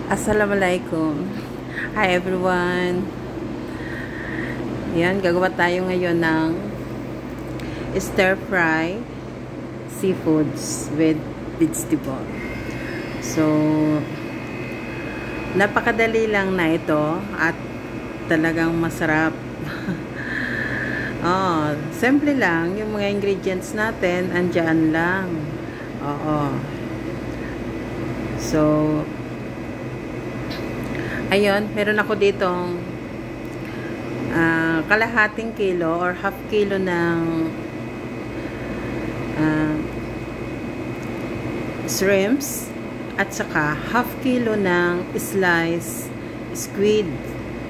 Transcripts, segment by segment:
Assalamualaikum. Hi everyone. Yan, gagawa tayo ngayon ng stir fry seafoods with vegetable. So, napakadali lang na ito at talagang masarap. Oh, simple lang. Yung mga ingredients natin, andyan lang. Oo. So, ayun, meron ako ditong kalahating kilo or half kilo ng shrimps at saka half kilo ng slice squid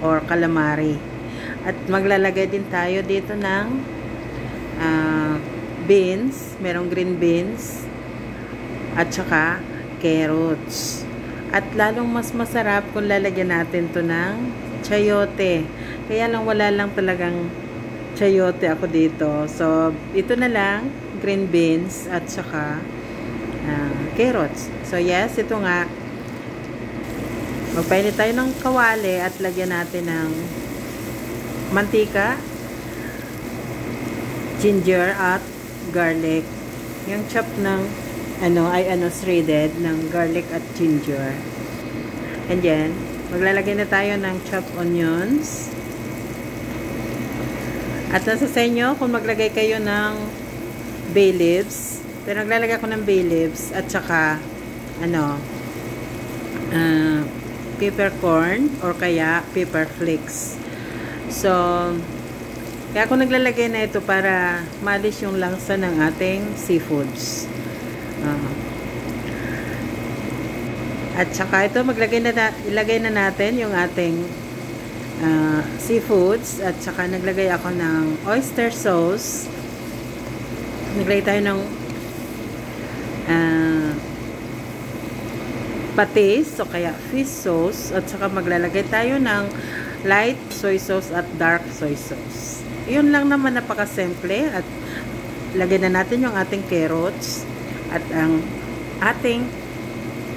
or calamari. At maglalagay din tayo dito ng beans, merong green beans at saka carrots. At lalong mas masarap kung lalagyan natin to ng chayote. Kaya lang wala lang talagang chayote ako dito. So, ito na lang, green beans at saka carrots. So, yes, ito nga. Magpainit tayo ng kawali at lagyan natin ng mantika, ginger at garlic. Yung chop ng shredded ng garlic at ginger. And then, maglalagay na tayo ng chopped onions. At nasa sa inyo kung maglagay kayo ng bay leaves. Pero naglalagay ako ng bay leaves at saka peppercorn or kaya pepper flakes. So, kaya ako naglalagay na ito para malis yung langsa ng ating seafoods. At saka ito ilagay na natin yung ating seafoods at saka naglagay ako ng oyster sauce. Naglagay tayo ng patis o kaya fish sauce at saka maglalagay tayo ng light soy sauce at dark soy sauce. Yun lang naman, napakasimple. At lagay na natin yung ating carrots at ang ating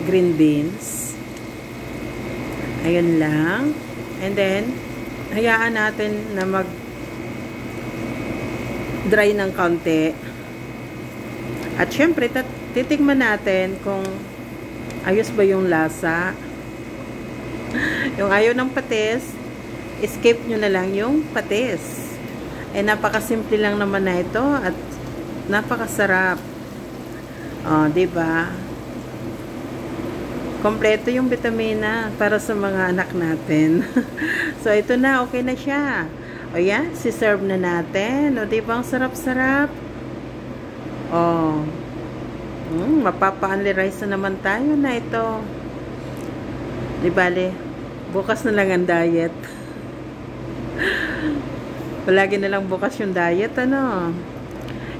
green beans. Ayun lang. And then, hayaan natin na mag-dry ng kaunti. At syempre, titikman natin kung ayos ba yung lasa. Yung ayaw ng patis, skip nyo na lang yung patis. Eh, napakasimple lang naman na ito at napakasarap. Oh, diba? Kompleto yung vitamina para sa mga anak natin. So, ito na. Okay na siya. O yan, si-serve na natin. O, diba? Ang sarap-sarap. O, mapapa-only rice na naman tayo na ito. Di bale, bukas na lang ang diet. Palagi na lang bukas yung diet,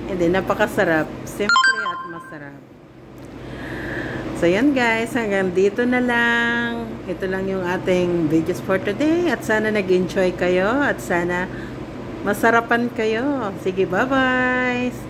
Hindi, napakasarap. Simple at masarap. So, yan guys. Hanggang dito na lang. Ito lang yung ating videos for today. At sana nag-enjoy kayo. At sana masarapan kayo. Sige, bye-bye!